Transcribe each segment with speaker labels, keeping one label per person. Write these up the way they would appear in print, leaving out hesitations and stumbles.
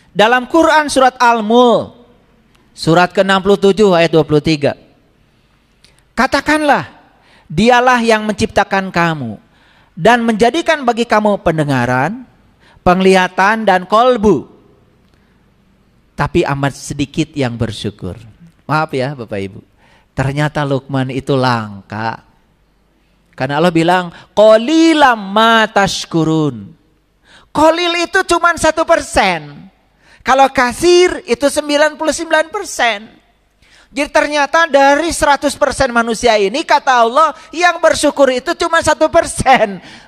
Speaker 1: Dalam Quran surat Al-Mulk, surat ke-67 ayat 23. Katakanlah, dialah yang menciptakan kamu dan menjadikan bagi kamu pendengaran, penglihatan dan kolbu. Tapi amat sedikit yang bersyukur. Maaf ya Bapak Ibu, ternyata Luqman itu langka. Karena Allah bilang, qalilam ma tashkurun. Qalil itu cuma 1%. Kalau kasir itu 99%. Jadi ternyata dari 100% manusia ini, kata Allah, yang bersyukur itu cuma 1%.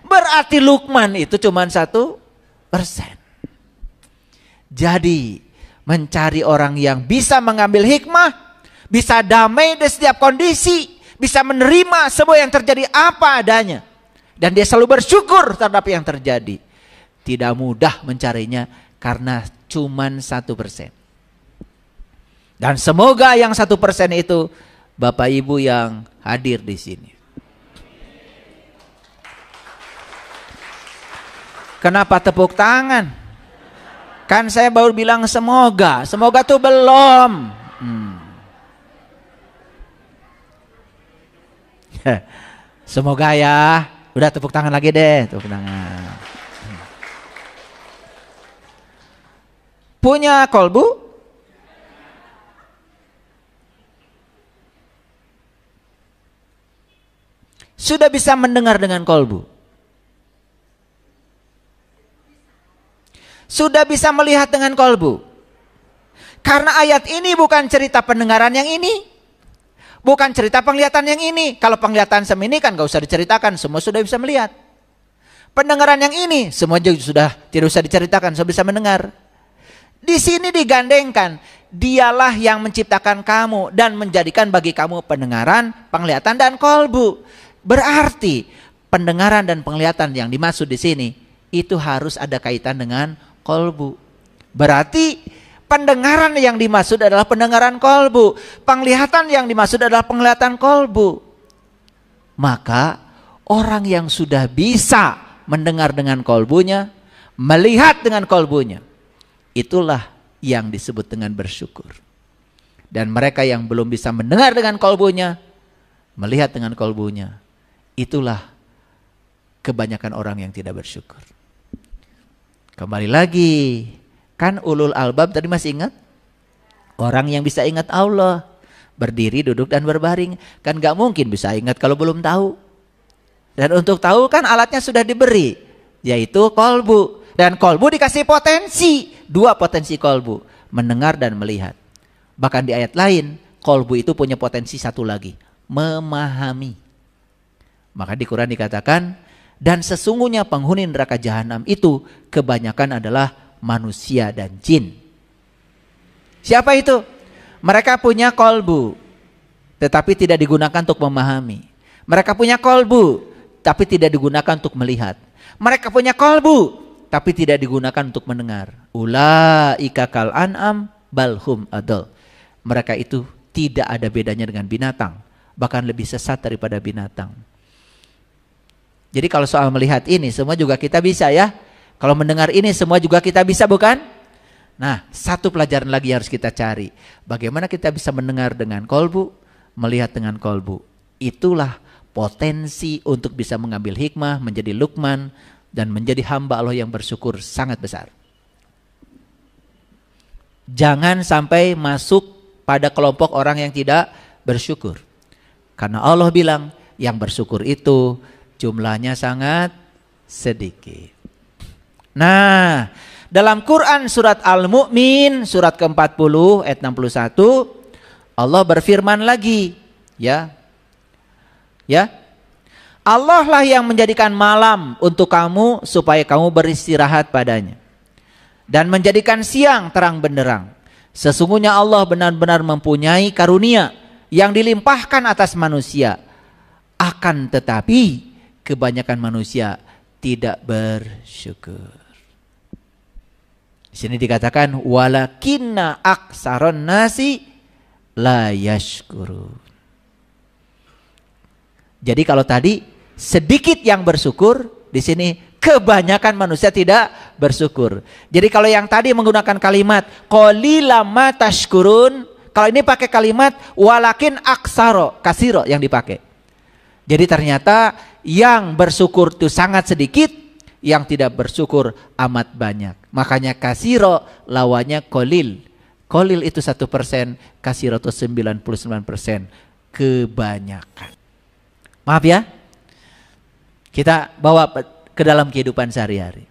Speaker 1: Berarti Luqman itu cuma 1%. Jadi mencari orang yang bisa mengambil hikmah, bisa damai di setiap kondisi, bisa menerima semua yang terjadi apa adanya, dan dia selalu bersyukur terhadap yang terjadi. Tidak mudah mencarinya karena cuman 1%. Dan semoga yang 1% itu Bapak Ibu yang hadir di sini. Kenapa tepuk tangan? Kan saya baru bilang semoga. Semoga tuh belum. Semoga ya. Udah tepuk tangan lagi deh. Tepuk tangan. Punya kolbu? Sudah bisa mendengar dengan kolbu? Sudah bisa melihat dengan kolbu? Karena ayat ini bukan cerita pendengaran yang ini, bukan cerita penglihatan yang ini. Kalau penglihatan semini kan gak usah diceritakan, semua sudah bisa melihat. Pendengaran yang ini semua juga sudah tidak usah diceritakan, sudah bisa mendengar. Di sini digandengkan, dialah yang menciptakan kamu dan menjadikan bagi kamu pendengaran, penglihatan dan kolbu. Berarti pendengaran dan penglihatan yang dimaksud di sini itu harus ada kaitan dengan kolbu. Berarti pendengaran yang dimaksud adalah pendengaran kolbu, penglihatan yang dimaksud adalah penglihatan kolbu. Maka orang yang sudah bisa mendengar dengan kolbunya, melihat dengan kolbunya, itulah yang disebut dengan bersyukur. Dan mereka yang belum bisa mendengar dengan kolbunya, melihat dengan kolbunya, itulah kebanyakan orang yang tidak bersyukur. Kembali lagi, kan ulul albab tadi masih ingat? Orang yang bisa ingat Allah, berdiri, duduk dan berbaring. Kan gak mungkin bisa ingat kalau belum tahu. Dan untuk tahu kan alatnya sudah diberi, yaitu kolbu. Dan kolbu dikasih potensi, 2 potensi kolbu, mendengar dan melihat. Bahkan di ayat lain, kolbu itu punya potensi 1 lagi, memahami. Maka di Quran dikatakan, dan sesungguhnya penghuni neraka jahanam itu kebanyakan adalah manusia dan jin. Siapa itu? Mereka punya kolbu, tetapi tidak digunakan untuk memahami. Mereka punya kolbu, tapi tidak digunakan untuk melihat. Mereka punya kolbu, tapi tidak digunakan untuk mendengar. Ulaika kal an'am balhum adol. Mereka itu tidak ada bedanya dengan binatang, bahkan lebih sesat daripada binatang. Jadi kalau soal melihat ini semua juga kita bisa ya. Kalau mendengar ini semua juga kita bisa, bukan? Nah, satu pelajaran lagi harus kita cari. Bagaimana kita bisa mendengar dengan kolbu, melihat dengan kolbu. Itulah potensi untuk bisa mengambil hikmah, menjadi Luqman, dan menjadi hamba Allah yang bersyukur sangat besar. Jangan sampai masuk pada kelompok orang yang tidak bersyukur. Karena Allah bilang yang bersyukur itu jumlahnya sangat sedikit. Nah, dalam Quran surat Al-Mu'min surat ke-40 ayat 61 Allah berfirman lagi, ya. Allah lah yang menjadikan malam untuk kamu supaya kamu beristirahat padanya, dan menjadikan siang terang benderang. Sesungguhnya Allah benar-benar mempunyai karunia yang dilimpahkan atas manusia. Akan tetapi kebanyakan manusia tidak bersyukur. Di sini dikatakan walakinna aksaron nasi la yashkurun. Jadi kalau tadi sedikit yang bersyukur, di sini kebanyakan manusia tidak bersyukur. Jadi kalau yang tadi menggunakan kalimat qalilan ma tashkurun, kalau ini pakai kalimat walakin aksaro, kasiro yang dipakai. Jadi ternyata yang bersyukur itu sangat sedikit, yang tidak bersyukur amat banyak. Makanya kasiro lawannya kolil. Kolil itu 1%, kasiro itu 99%, kebanyakan. Maaf ya, kita bawa ke dalam kehidupan sehari-hari.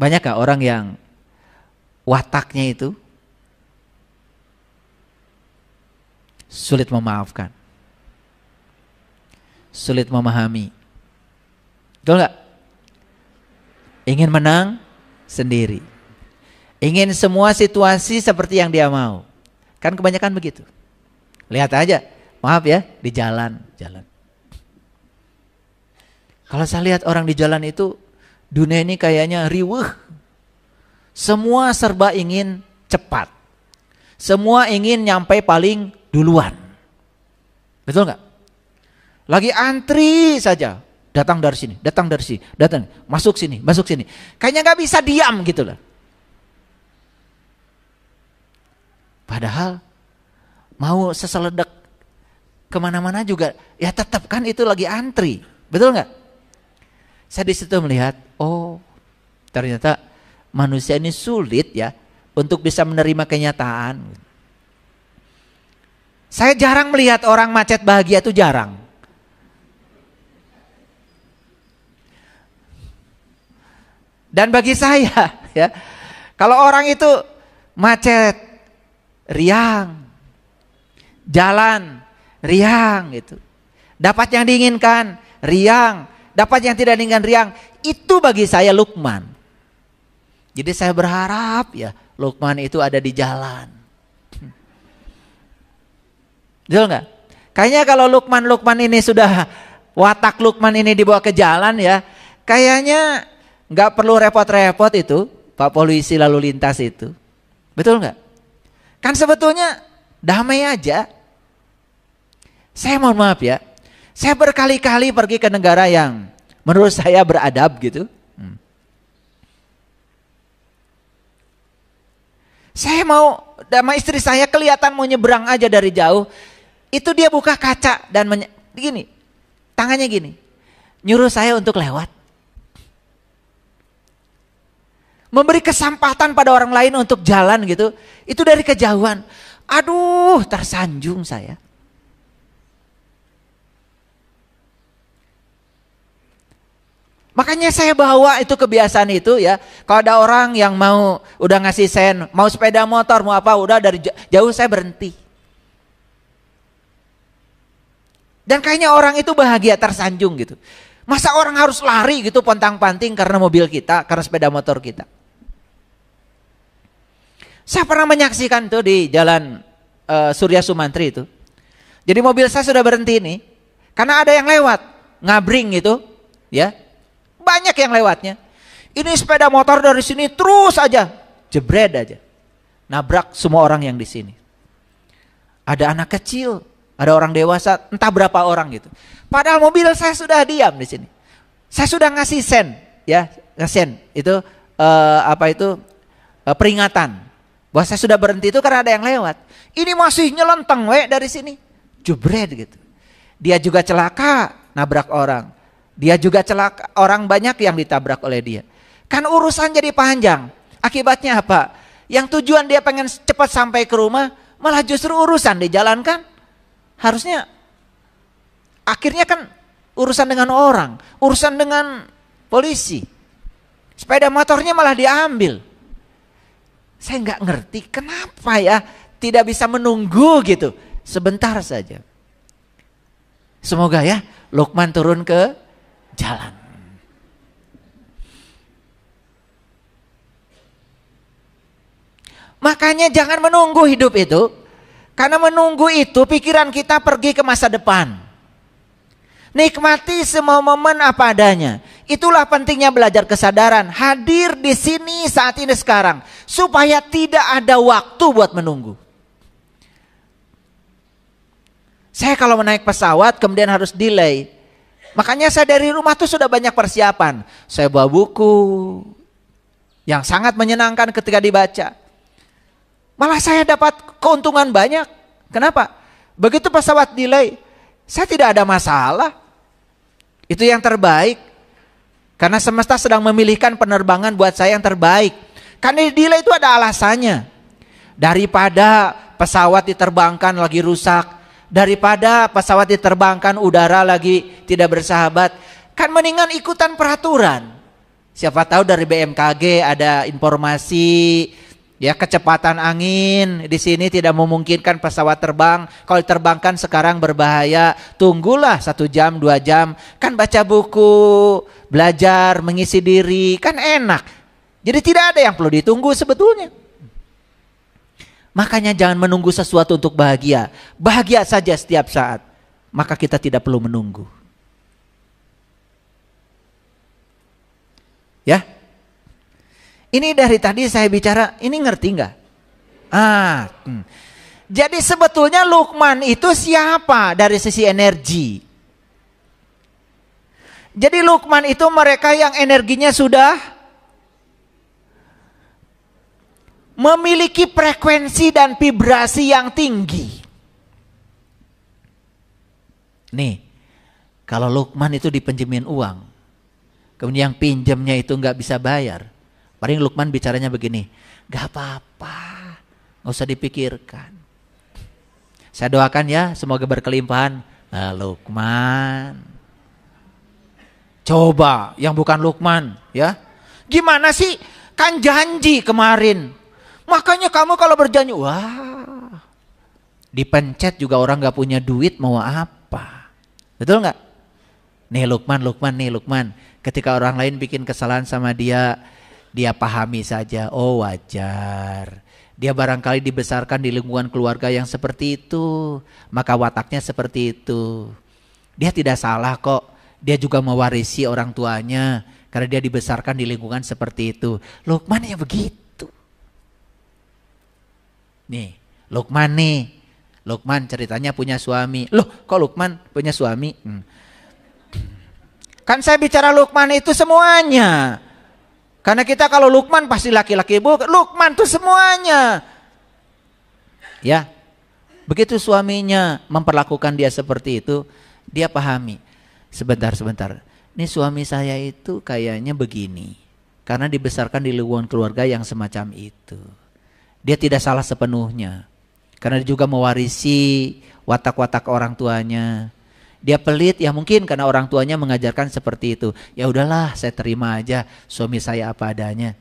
Speaker 1: Banyakkah orang yang wataknya itu sulit memaafkan, sulit memahami, betul nggak? Ingin menang sendiri, ingin semua situasi seperti yang dia mau, kan kebanyakan begitu. Lihat aja, maaf ya, di jalan. Kalau saya lihat orang di jalan itu, dunia ini kayaknya riweuh, semua serba ingin cepat, semua ingin nyampe paling duluan. Betul nggak? Lagi antri saja, datang dari sini, datang, masuk sini. Kayaknya nggak bisa diam gitu loh. Padahal mau seseledek kemana-mana juga, ya tetap kan itu lagi antri. Betul nggak? Saya di situ melihat, oh ternyata manusia ini sulit ya untuk bisa menerima kenyataan. Saya jarang melihat orang macet bahagia, itu jarang. Dan bagi saya ya, kalau orang itu macet, riang, jalan, riang gitu, dapat yang diinginkan, riang, dapat yang tidak diinginkan, riang, itu bagi saya Luqman. Jadi saya berharap ya Luqman itu ada di jalan. Betul nggak? Kayaknya kalau Luqman ini sudah, watak Luqman ini dibawa ke jalan ya, kayaknya nggak perlu repot-repot itu Pak Polisi lalu lintas itu. Betul nggak? Kan sebetulnya damai aja. Saya mohon maaf ya, saya berkali-kali pergi ke negara yang menurut saya beradab gitu. Saya mau, sama istri saya kelihatan mau nyebrang aja dari jauh, itu dia buka kaca dan gini, tangannya gini, nyuruh saya untuk lewat. Memberi kesempatan pada orang lain untuk jalan gitu, itu dari kejauhan. Aduh, tersanjung saya. Makanya saya bawa itu kebiasaan itu ya. Kalau ada orang yang mau udah ngasih sen, mau sepeda motor, mau apa, udah dari jauh saya berhenti. Dan kayaknya orang itu bahagia, tersanjung gitu. Masa orang harus lari gitu pontang-panting karena mobil kita, karena sepeda motor kita. Saya pernah menyaksikan tuh di jalan Surya Sumantri itu. Jadi mobil saya sudah berhenti nih, karena ada yang lewat, ngabring gitu, ya. Banyak yang lewatnya. Ini sepeda motor dari sini terus aja, jebret aja. Nabrak semua orang yang di sini. Ada anak kecil, ada orang dewasa, entah berapa orang gitu. Padahal mobil saya sudah diam di sini. Saya sudah ngasih sen, ya, sen itu peringatan bahwa saya sudah berhenti itu karena ada yang lewat. Ini masih nyelenteng dari sini, jebret gitu. Dia juga celaka, nabrak orang. Dia juga celaka, orang banyak yang ditabrak oleh dia. Kan urusan jadi panjang. Akibatnya apa? Yang tujuan dia pengen cepat sampai ke rumah, malah justru urusan dijalankan. Harusnya akhirnya kan urusan dengan orang, urusan dengan polisi. Sepeda motornya malah diambil. Saya nggak ngerti kenapa ya tidak bisa menunggu gitu sebentar saja. Semoga ya Luqman turun ke jalan. Makanya jangan menunggu hidup itu. Karena menunggu itu pikiran kita pergi ke masa depan. Nikmati semua momen apa adanya. Itulah pentingnya belajar kesadaran. Hadir di sini saat ini sekarang. Supaya tidak ada waktu buat menunggu. Saya kalau menaik pesawat kemudian harus delay. Makanya saya dari rumah tuh sudah banyak persiapan. Saya bawa buku yang sangat menyenangkan ketika dibaca. Malah saya dapat keuntungan banyak. Kenapa? Begitu pesawat delay, saya tidak ada masalah. Itu yang terbaik. Karena semesta sedang memilihkan penerbangan buat saya yang terbaik. Karena delay itu ada alasannya. Daripada pesawat diterbangkan lagi rusak, daripada pesawat diterbangkan udara lagi tidak bersahabat, kan mendingan ikutan peraturan. Siapa tahu dari BMKG ada informasi, ya kecepatan angin di sini tidak memungkinkan pesawat terbang. Kalau diterbangkan sekarang berbahaya, tunggulah 1 jam 2 jam, kan baca buku, belajar, mengisi diri, kan enak. Jadi tidak ada yang perlu ditunggu sebetulnya. Makanya jangan menunggu sesuatu untuk bahagia. Bahagia saja setiap saat. Maka kita tidak perlu menunggu. Ya. Ini dari tadi saya bicara, ini ngerti nggak? Jadi sebetulnya Luqman itu siapa dari sisi energi? Jadi Luqman itu mereka yang energinya sudah memiliki frekuensi dan vibrasi yang tinggi. Nih, kalau Luqman itu dipinjemin uang, kemudian yang pinjamnya itu nggak bisa bayar, paling Luqman bicaranya begini, gak apa-apa, nggak usah dipikirkan. Saya doakan ya, semoga berkelimpahan. Luqman, coba yang bukan Luqman, ya, gimana sih? Kan janji kemarin. Makanya kamu kalau berjanji, wah, dipencet juga orang gak punya duit mau apa? Betul gak? Nih Luqman, ketika orang lain bikin kesalahan sama dia, dia pahami saja, oh wajar. Dia barangkali dibesarkan di lingkungan keluarga yang seperti itu, maka wataknya seperti itu. Dia tidak salah kok, dia juga mewarisi orang tuanya, karena dia dibesarkan di lingkungan seperti itu. Luqman ya begitu. Nih, Luqman ceritanya punya suami. Loh, kok Luqman punya suami? Kan saya bicara Luqman itu semuanya. Karena kita kalau Luqman pasti laki-laki, Luqman itu semuanya. Ya, begitu suaminya memperlakukan dia seperti itu, dia pahami. Sebentar. Ini suami saya itu kayaknya begini. Karena dibesarkan di lingkungan keluarga yang semacam itu. Dia tidak salah sepenuhnya. Karena dia juga mewarisi watak-watak orang tuanya. Dia pelit ya mungkin karena orang tuanya mengajarkan seperti itu. Ya udahlah, saya terima aja suami saya apa adanya.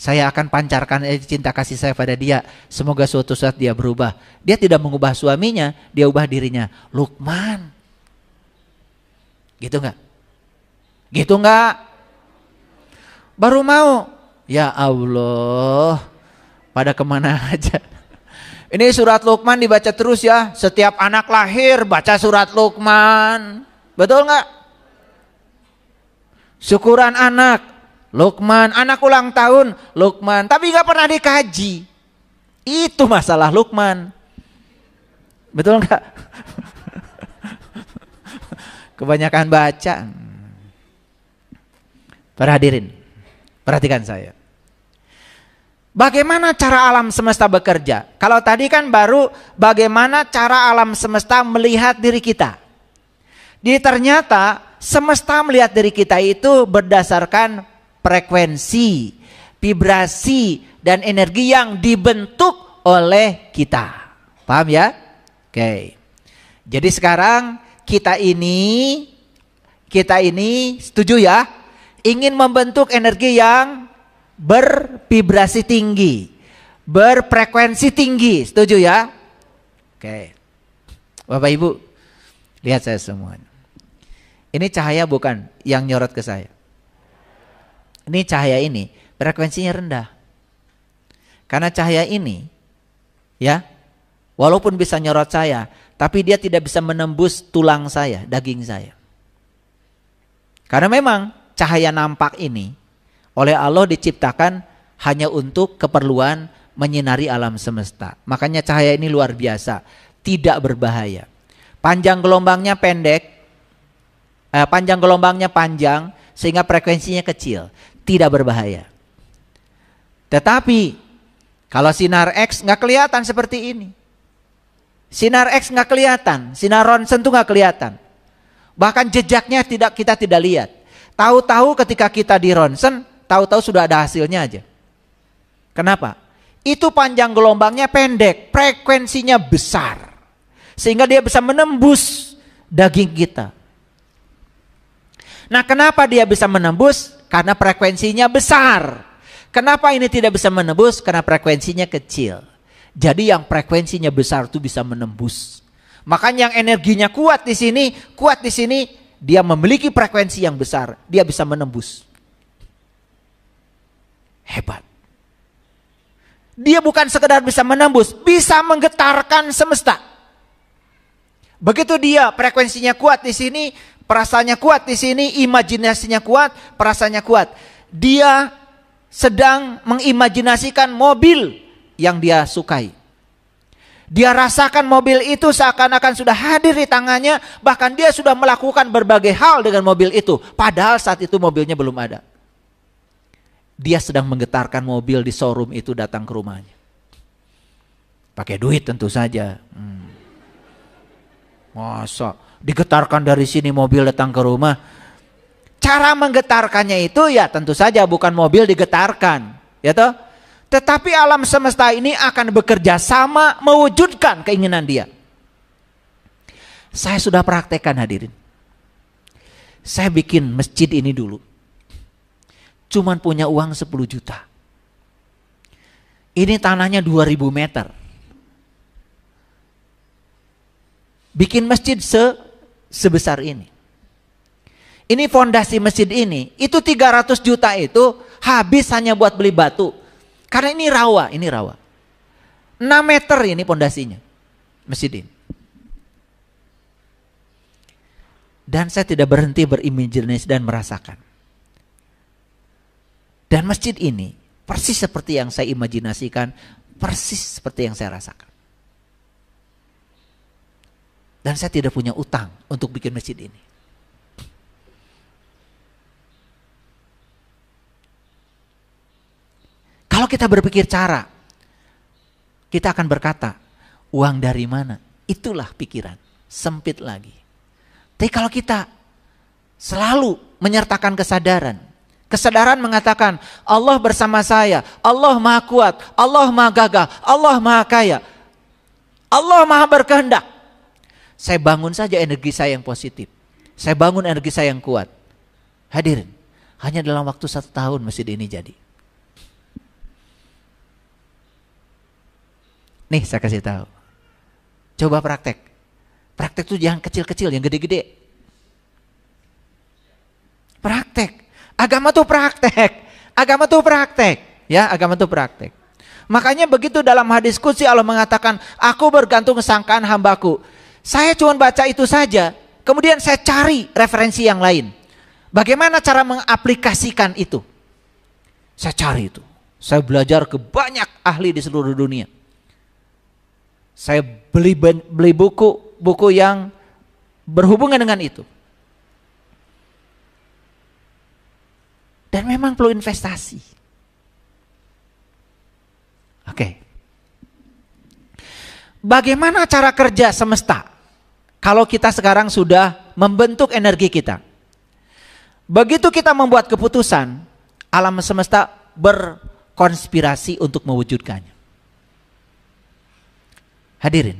Speaker 1: Saya akan pancarkan cinta kasih saya pada dia. Semoga suatu saat dia berubah. Dia tidak mengubah suaminya, dia ubah dirinya. Luqman. Gitu enggak? Gitu enggak? Baru mau. Ya Allah. Pada kemana aja. Ini surat Luqman dibaca terus ya. Setiap anak lahir baca surat Luqman. Betul nggak? Syukuran anak, Luqman. Anak ulang tahun, Luqman. Tapi nggak pernah dikaji. Itu masalah Luqman. Betul nggak? Kebanyakan baca. Para hadirin, perhatikan saya. Bagaimana cara alam semesta bekerja? Kalau tadi kan baru bagaimana cara alam semesta melihat diri kita. Jadi ternyata semesta melihat diri kita itu berdasarkan frekuensi, vibrasi, dan energi yang dibentuk oleh kita. Paham ya? Oke. Jadi sekarang kita ini setuju ya? Ingin membentuk energi yang bervibrasi tinggi, berfrekuensi tinggi, setuju ya? Oke, Bapak Ibu, lihat saya semua. Ini cahaya bukan yang nyorot ke saya. Ini cahaya ini frekuensinya rendah. Karena cahaya ini, ya, walaupun bisa nyorot saya, tapi dia tidak bisa menembus tulang saya, daging saya. Karena memang cahaya nampak ini oleh Allah diciptakan hanya untuk keperluan menyinari alam semesta. Makanya cahaya ini luar biasa, tidak berbahaya. Panjang gelombangnya pendek. panjang gelombangnya panjang sehingga frekuensinya kecil, tidak berbahaya. Tetapi kalau sinar X nggak kelihatan seperti ini. Sinar X nggak kelihatan, sinar ronsen tuh nggak kelihatan. Bahkan jejaknya kita tidak lihat. Tahu-tahu ketika kita di ronsen, tahu-tahu sudah ada hasilnya aja. Kenapa? Itu panjang gelombangnya pendek, frekuensinya besar. Sehingga dia bisa menembus daging kita. Nah, kenapa dia bisa menembus? Karena frekuensinya besar. Kenapa ini tidak bisa menembus? Karena frekuensinya kecil. Jadi yang frekuensinya besar itu bisa menembus. Makanya yang energinya kuat di sini, dia memiliki frekuensi yang besar, dia bisa menembus. Hebat. Dia bukan sekedar bisa menembus, bisa menggetarkan semesta. Begitu dia frekuensinya kuat di sini, perasaannya kuat di sini, imajinasinya kuat, perasaannya kuat. Dia sedang mengimajinasikan mobil yang dia sukai. Dia rasakan mobil itu seakan-akan sudah hadir di tangannya, bahkan dia sudah melakukan berbagai hal dengan mobil itu, padahal saat itu mobilnya belum ada. Dia sedang menggetarkan mobil di showroom itu datang ke rumahnya. Pakai duit tentu saja. Masa digetarkan dari sini mobil datang ke rumah? Cara menggetarkannya itu ya tentu saja bukan mobil digetarkan, ya toh? Tetapi alam semesta ini akan bekerja sama mewujudkan keinginan dia. Saya sudah praktekkan hadirin. Saya bikin masjid ini dulu. Cuman punya uang 10 juta. Ini tanahnya 2000 meter. Bikin masjid sebesar ini. Ini fondasi masjid ini, itu 300 juta itu habis hanya buat beli batu. Karena ini rawa. 6 meter ini fondasinya, masjid ini. Dan saya tidak berhenti berimajinasi dan merasakan. Dan masjid ini persis seperti yang saya imajinasikan, persis seperti yang saya rasakan. Dan saya tidak punya utang untuk bikin masjid ini. Kalau kita berpikir cara, kita akan berkata, uang dari mana? Itulah pikiran, sempit lagi. Tapi kalau kita selalu menyertakan kesadaran mengatakan, Allah bersama saya, Allah maha kuat, Allah maha gagah, Allah maha kaya, Allah maha berkehendak. Saya bangun saja energi saya yang positif. Saya bangun energi saya yang kuat. Hadirin, hanya dalam waktu 1 tahun masjid ini jadi. Nih saya kasih tahu. Coba praktek. Praktek tuh yang kecil-kecil, yang gede-gede. Praktek. Agama tuh praktek. Agama tuh praktek. Ya, agama tuh praktek. Makanya begitu dalam hadis qudsi Allah mengatakan, aku bergantung sangkaan hambaku. Saya cuma baca itu saja. Kemudian saya cari referensi yang lain. Bagaimana cara mengaplikasikan itu? Saya cari itu. Saya belajar ke banyak ahli di seluruh dunia. Saya beli buku yang berhubungan dengan itu. Dan memang perlu investasi. Oke. Bagaimana cara kerja semesta? Kalau kita sekarang sudah membentuk energi kita. Begitu kita membuat keputusan, alam semesta berkonspirasi untuk mewujudkannya. Hadirin,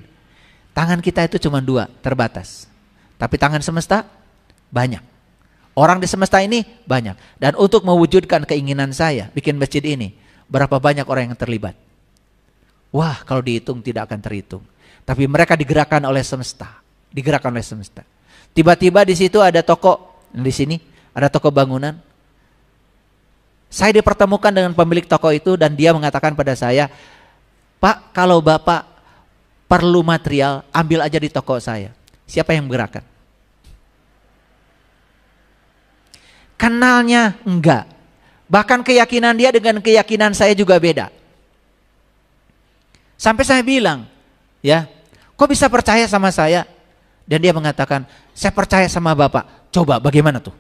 Speaker 1: tangan kita itu cuma 2, terbatas. Tapi tangan semesta banyak. Orang di semesta ini banyak. Dan untuk mewujudkan keinginan saya bikin masjid ini, berapa banyak orang yang terlibat? Wah, kalau dihitung tidak akan terhitung. Tapi mereka digerakkan oleh semesta. Digerakkan oleh semesta. Tiba-tiba di situ ada toko, di sini ada toko bangunan. Saya dipertemukan dengan pemilik toko itu dan dia mengatakan pada saya, Pak, kalau Bapak perlu material, ambil aja di toko saya. Siapa yang menggerakkan? Kenalnya enggak. Bahkan keyakinan dia dengan keyakinan saya juga beda. Sampai saya bilang, ya, kok bisa percaya sama saya? Dan dia mengatakan, saya percaya sama Bapak. Coba bagaimana tuh?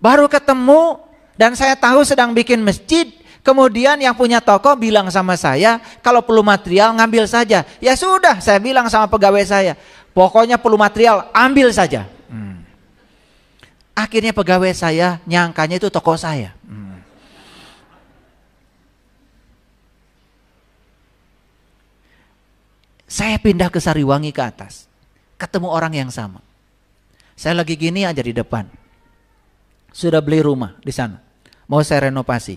Speaker 1: Baru ketemu dan saya tahu sedang bikin masjid. Kemudian yang punya toko bilang sama saya, kalau perlu material ngambil saja. Ya sudah, saya bilang sama pegawai saya, pokoknya perlu material ambil saja. Akhirnya pegawai saya nyangkanya itu toko saya. Saya pindah ke Sariwangi ke atas, ketemu orang yang sama. Saya lagi gini aja di depan. Sudah beli rumah di sana, mau saya renovasi.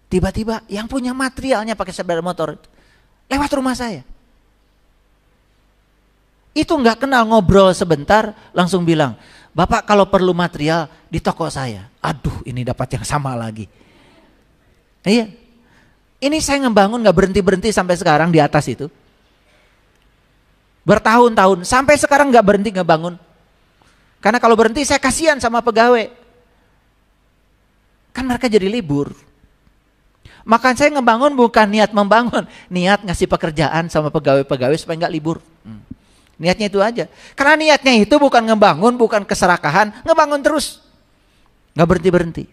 Speaker 1: Tiba-tiba yang punya materialnya pakai sepeda motor lewat rumah saya. Itu nggak kenal, ngobrol sebentar langsung bilang, Bapak kalau perlu material di toko saya. Aduh, ini dapat yang sama lagi. Iya, ini saya ngebangun nggak berhenti sampai sekarang di atas itu. Bertahun-tahun sampai sekarang nggak berhenti ngebangun. Karena kalau berhenti saya kasihan sama pegawai. Kan mereka jadi libur. Maka saya ngebangun bukan niat membangun, niat ngasih pekerjaan sama pegawai-pegawai supaya nggak libur. Niatnya itu aja. Karena niatnya itu bukan ngebangun, bukan keserakahan, ngebangun terus. Nggak berhenti-berhenti.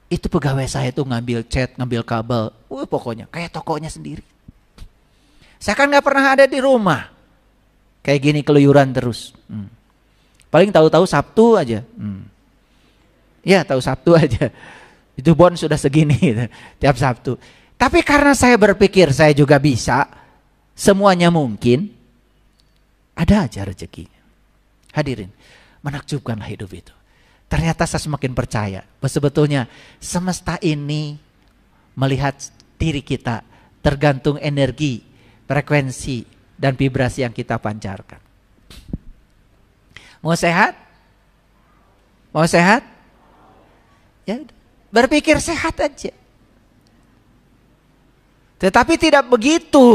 Speaker 1: Itu pegawai saya tuh ngambil cat, ngambil kabel. Pokoknya kayak tokonya sendiri. Saya kan nggak pernah ada di rumah. Kayak gini keluyuran terus. Paling tahu-tahu Sabtu aja. Ya tahu Sabtu aja. Itu bon sudah segini tiap Sabtu. Tapi karena saya berpikir saya juga bisa, semuanya mungkin, ada aja rezekinya. Hadirin, menakjubkanlah hidup itu. Ternyata saya semakin percaya bahwa sebetulnya semesta ini melihat diri kita tergantung energi, frekuensi, dan vibrasi yang kita pancarkan. Mau sehat? Mau sehat? Ya, berpikir sehat aja. Tetapi tidak begitu.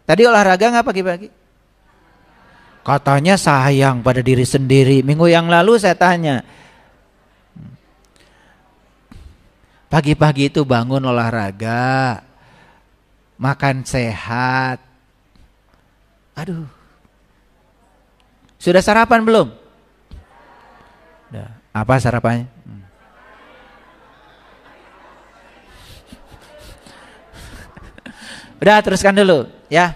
Speaker 1: Tadi olahraga nggak pagi-pagi? Katanya sayang pada diri sendiri. Minggu yang lalu saya tanya. Pagi-pagi itu bangun olahraga. Makan sehat. Aduh. Sudah sarapan belum? Udah. Apa sarapannya? Udah, teruskan dulu ya.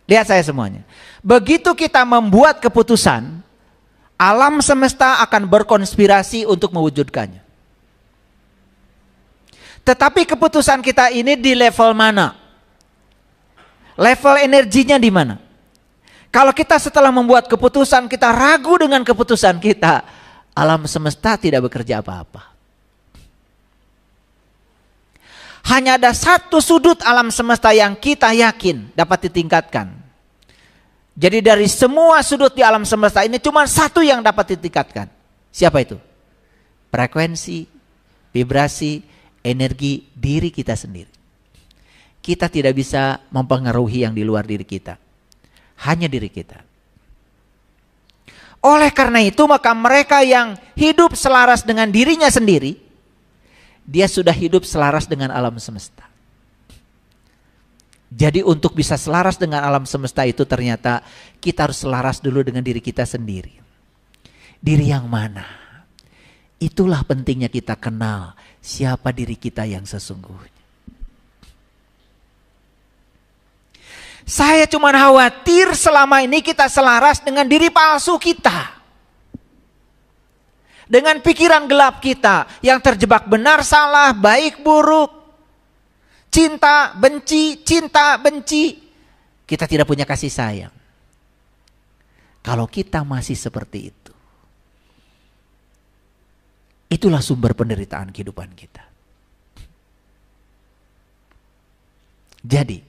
Speaker 1: Lihat saya semuanya. Begitu kita membuat keputusan, alam semesta akan berkonspirasi untuk mewujudkannya. Tetapi keputusan kita ini di level mana? Level energinya di mana? Kalau kita setelah membuat keputusan, kita ragu dengan keputusan kita, alam semesta tidak bekerja apa-apa. Hanya ada satu sudut alam semesta yang kita yakin dapat ditingkatkan. Jadi dari semua sudut di alam semesta ini cuma satu yang dapat ditingkatkan. Siapa itu? Frekuensi, vibrasi, energi diri kita sendiri. Kita tidak bisa mempengaruhi yang di luar diri kita. Hanya diri kita. Oleh karena itu maka mereka yang hidup selaras dengan dirinya sendiri, dia sudah hidup selaras dengan alam semesta. Jadi untuk bisa selaras dengan alam semesta itu ternyata kita harus selaras dulu dengan diri kita sendiri. Diri yang mana? Itulah pentingnya kita kenal siapa diri kita yang sesungguhnya. Saya cuma khawatir selama ini kita selaras dengan diri palsu kita. Dengan pikiran gelap kita yang terjebak benar salah, baik buruk, cinta benci. Kita tidak punya kasih sayang. Kalau kita masih seperti itu, itulah sumber penderitaan kehidupan kita. Jadi,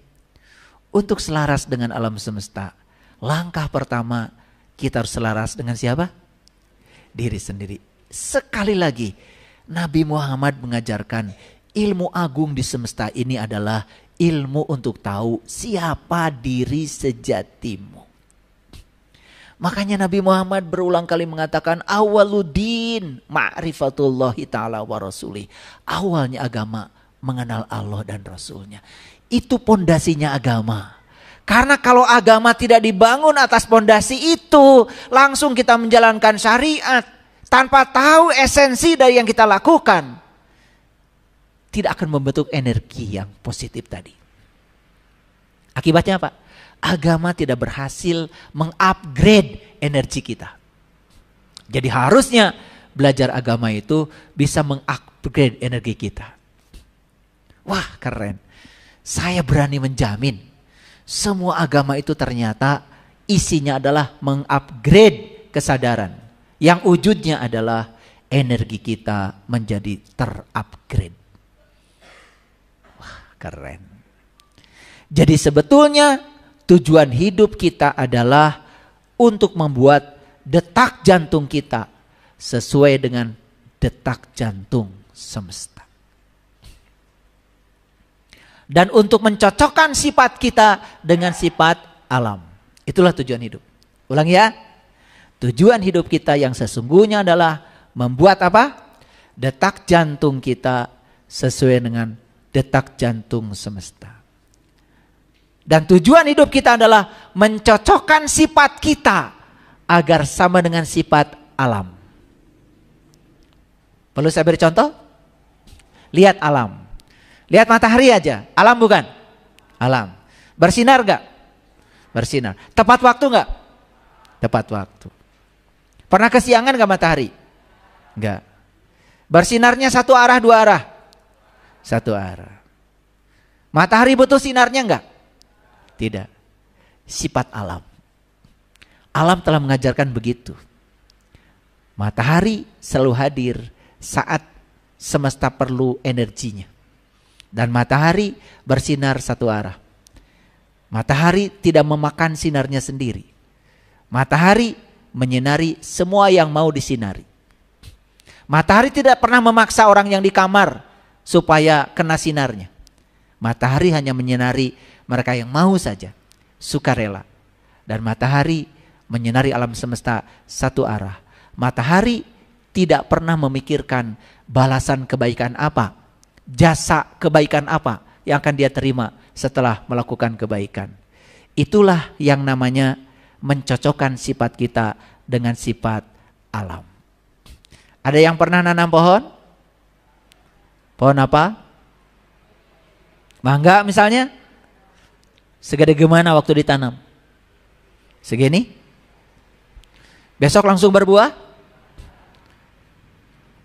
Speaker 1: untuk selaras dengan alam semesta, langkah pertama kita harus selaras dengan siapa? Diri sendiri. Sekali lagi, Nabi Muhammad mengajarkan ilmu agung di semesta ini adalah ilmu untuk tahu siapa diri sejatimu. Makanya Nabi Muhammad berulang kali mengatakan awwaluddin ma'rifatullahi ta'ala wa rasulih. Awalnya agama mengenal Allah dan Rasulnya. Itu pondasinya agama. Karena kalau agama tidak dibangun atas pondasi itu, langsung kita menjalankan syariat tanpa tahu esensi dari yang kita lakukan, tidak akan membentuk energi yang positif tadi. Akibatnya apa? Agama tidak berhasil mengupgrade energi kita. Jadi harusnya belajar agama itu bisa mengupgrade energi kita. Wah, keren. Saya berani menjamin semua agama itu ternyata isinya adalah mengupgrade kesadaran. Yang wujudnya adalah energi kita menjadi terupgrade. Wah, keren. Jadi sebetulnya tujuan hidup kita adalah untuk membuat detak jantung kita sesuai dengan detak jantung semesta. Dan untuk mencocokkan sifat kita dengan sifat alam. Itulah tujuan hidup. Ulang ya. Tujuan hidup kita yang sesungguhnya adalah membuat apa? Detak jantung kita sesuai dengan detak jantung semesta. Dan tujuan hidup kita adalah mencocokkan sifat kita agar sama dengan sifat alam. Perlu saya beri contoh? Lihat alam. Lihat matahari aja, alam bukan? Alam. Bersinar gak? Bersinar. Tepat waktu gak? Tepat waktu. Pernah kesiangan gak matahari? Enggak. Bersinarnya satu arah, dua arah? Satu arah. Matahari butuh sinarnya enggak? Tidak. Sifat alam. Alam telah mengajarkan begitu. Matahari selalu hadir saat semesta perlu energinya. Dan matahari bersinar satu arah. Matahari tidak memakan sinarnya sendiri. Matahari menyinari semua yang mau disinari. Matahari tidak pernah memaksa orang yang di kamar supaya kena sinarnya. Matahari hanya menyinari mereka yang mau saja, sukarela. Dan matahari menyinari alam semesta satu arah. Matahari tidak pernah memikirkan balasan kebaikan apa, jasa kebaikan apa yang akan dia terima setelah melakukan kebaikan. Itulah yang namanya mencocokkan sifat kita dengan sifat alam. Ada yang pernah nanam pohon? Pohon apa? Mangga misalnya? Segede gimana waktu ditanam? Segini? Besok langsung berbuah?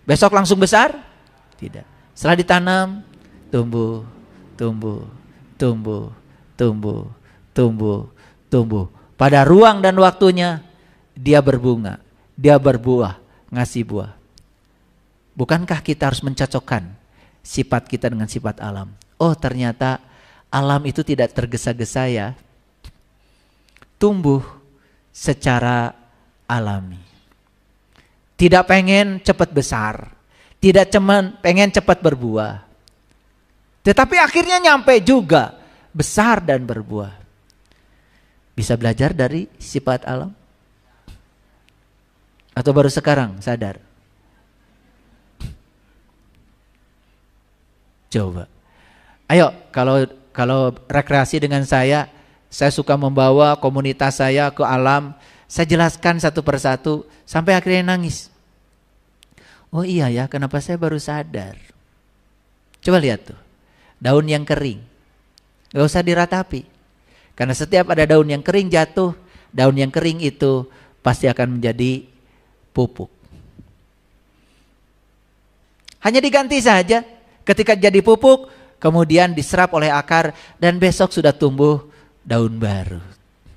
Speaker 1: Besok langsung besar? Tidak. Setelah ditanam, tumbuh, tumbuh, tumbuh, tumbuh, tumbuh, tumbuh. Pada ruang dan waktunya dia berbunga, dia berbuah, ngasih buah. Bukankah kita harus mencocokkan sifat kita dengan sifat alam? Oh, ternyata alam itu tidak tergesa-gesa ya. Tumbuh secara alami. Tidak pengen cepat besar, tidak cuman pengen cepat berbuah. Tetapi akhirnya nyampe juga besar dan berbuah. Bisa belajar dari sifat alam? Atau baru sekarang sadar? Coba. Ayo, kalau rekreasi dengan saya suka membawa komunitas saya ke alam, saya jelaskan satu persatu sampai akhirnya nangis. Oh iya ya, kenapa saya baru sadar? Coba lihat tuh, daun yang kering, gak usah diratapi. Karena setiap ada daun yang kering jatuh, daun yang kering itu pasti akan menjadi pupuk. Hanya diganti saja, ketika jadi pupuk, kemudian diserap oleh akar dan besok sudah tumbuh daun baru.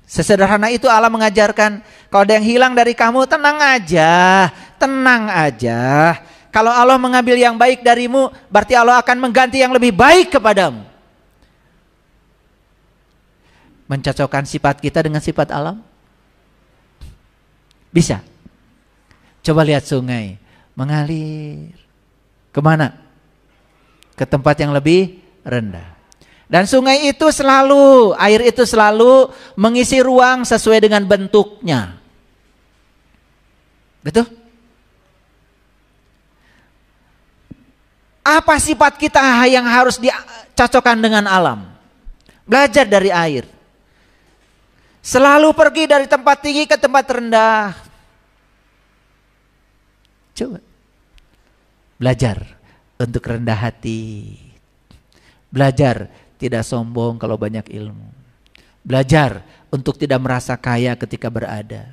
Speaker 1: Sesederhana itu Allah mengajarkan, kalau ada yang hilang dari kamu, tenang aja, tenang aja. Kalau Allah mengambil yang baik darimu, berarti Allah akan mengganti yang lebih baik kepadamu. Mencocokkan sifat kita dengan sifat alam? Bisa. Coba lihat sungai mengalir. Kemana? Ke tempat yang lebih rendah. Dan sungai itu selalu, air itu selalu mengisi ruang sesuai dengan bentuknya. Betul? Apa sifat kita yang harus dicocokkan dengan alam? Belajar dari air. Selalu pergi dari tempat tinggi ke tempat rendah. Coba. Belajar untuk rendah hati. Belajar tidak sombong kalau banyak ilmu. Belajar untuk tidak merasa kaya ketika berada.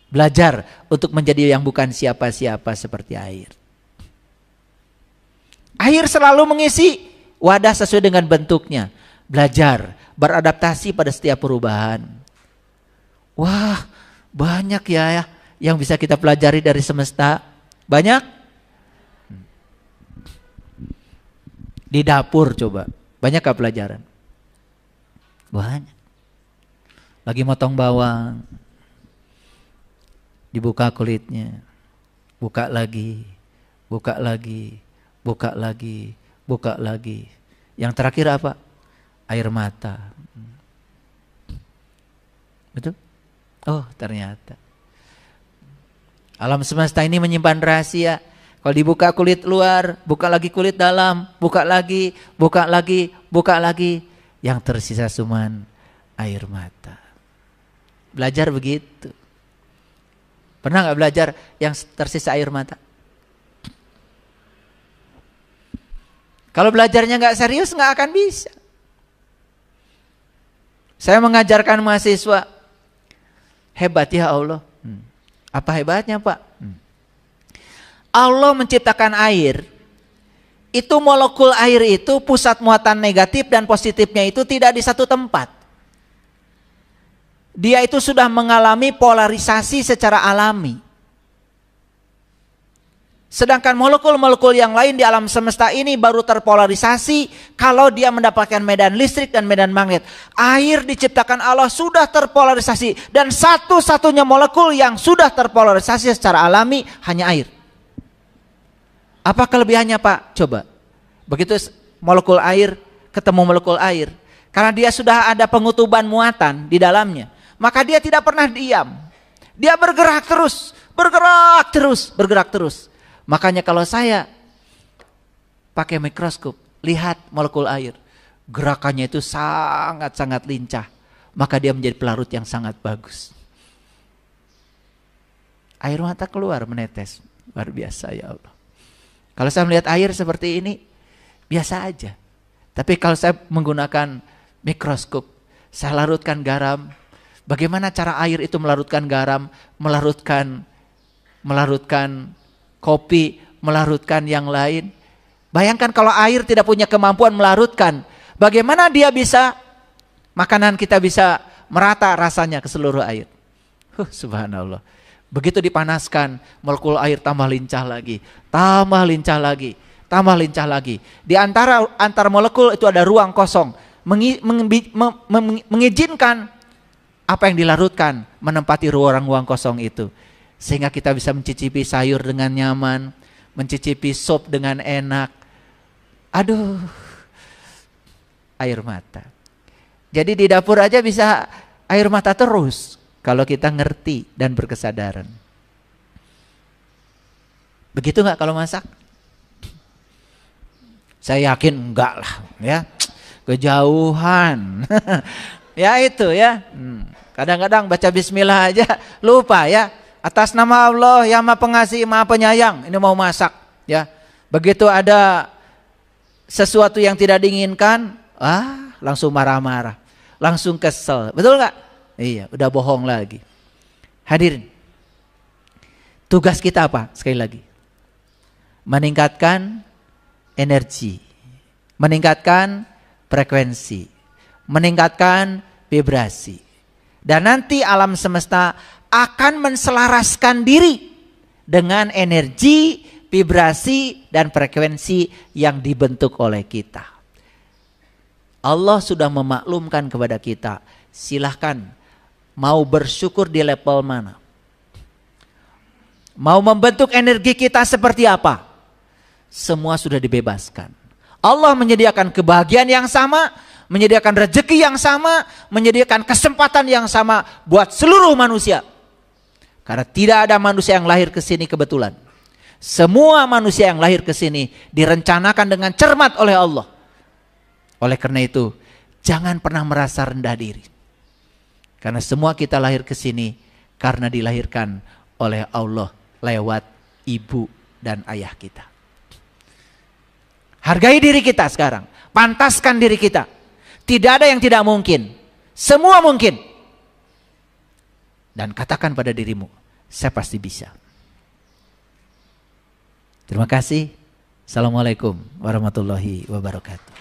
Speaker 1: Belajar untuk menjadi yang bukan siapa-siapa seperti air. Air selalu mengisi wadah sesuai dengan bentuknya. Belajar, beradaptasi pada setiap perubahan. Wah, banyak ya yang bisa kita pelajari dari semesta. Banyak? Di dapur coba, banyak gak pelajaran? Banyak. Lagi motong bawang, dibuka kulitnya, buka lagi, buka lagi, buka lagi, buka lagi. Yang terakhir apa? Air mata. Betul? Oh, ternyata alam semesta ini menyimpan rahasia. Kalau dibuka kulit luar, buka lagi kulit dalam, buka lagi, buka lagi, buka lagi. Yang tersisa cuman air mata. Belajar begitu. Pernah gak belajar yang tersisa air mata? Kalau belajarnya gak serius gak akan bisa. Saya mengajarkan mahasiswa. Hebat ya Allah. Apa hebatnya Pak? Allah menciptakan air. Itu molekul air itu pusat muatan negatif dan positifnya itu tidak di satu tempat. Dia itu sudah mengalami polarisasi secara alami. Sedangkan molekul-molekul yang lain di alam semesta ini baru terpolarisasi kalau dia mendapatkan medan listrik dan medan magnet. Air diciptakan Allah sudah terpolarisasi. Dan satu-satunya molekul yang sudah terpolarisasi secara alami hanya air. Apa kelebihannya Pak? Coba. Begitu molekul air ketemu molekul air. Karena dia sudah ada pengutuban muatan di dalamnya. Maka dia tidak pernah diam. Dia bergerak terus. Bergerak terus. Bergerak terus. Makanya kalau saya pakai mikroskop, lihat molekul air, gerakannya itu sangat-sangat lincah, maka dia menjadi pelarut yang sangat bagus. Air mata keluar menetes, luar biasa ya Allah. Kalau saya melihat air seperti ini, biasa aja. Tapi kalau saya menggunakan mikroskop, saya larutkan garam, bagaimana cara air itu melarutkan garam, melarutkan kopi, melarutkan yang lain. Bayangkan kalau air tidak punya kemampuan melarutkan, bagaimana dia bisa, makanan kita bisa merata rasanya ke seluruh air. Subhanallah. Begitu dipanaskan, molekul air tambah lincah lagi, tambah lincah lagi, tambah lincah lagi. Di antar molekul itu ada ruang kosong, mengizinkan apa yang dilarutkan menempati ruang kosong itu. Sehingga kita bisa mencicipi sayur dengan nyaman, mencicipi sop dengan enak. Aduh, air mata. Jadi di dapur aja bisa air mata terus kalau kita ngerti dan berkesadaran. Begitu nggak kalau masak? Saya yakin enggak lah, ya. Kejauhan. Ya itu ya. Kadang-kadang baca bismillah aja lupa ya. Atas nama Allah yang Maha Pengasih, Maha Penyayang, ini mau masak, ya. Begitu ada sesuatu yang tidak diinginkan, langsung marah-marah, langsung kesel, betul nggak? Iya, udah bohong lagi. Hadirin, tugas kita apa? Sekali lagi, meningkatkan energi, meningkatkan frekuensi, meningkatkan vibrasi, dan nanti alam semesta akan menselaraskan diri dengan energi, vibrasi, dan frekuensi yang dibentuk oleh kita. Allah sudah memaklumkan kepada kita, silahkan mau bersyukur di level mana. Mau membentuk energi kita seperti apa. Semua sudah dibebaskan. Allah menyediakan kebahagiaan yang sama, menyediakan rezeki yang sama, menyediakan kesempatan yang sama buat seluruh manusia. Karena tidak ada manusia yang lahir ke sini kebetulan. Semua manusia yang lahir ke sini direncanakan dengan cermat oleh Allah. Oleh karena itu, jangan pernah merasa rendah diri. Karena semua kita lahir ke sini karena dilahirkan oleh Allah lewat ibu dan ayah kita. Hargai diri kita sekarang. Pantaskan diri kita. Tidak ada yang tidak mungkin. Semua mungkin. Dan katakan pada dirimu, saya pasti bisa. Terima kasih. Assalamualaikum warahmatullahi wabarakatuh.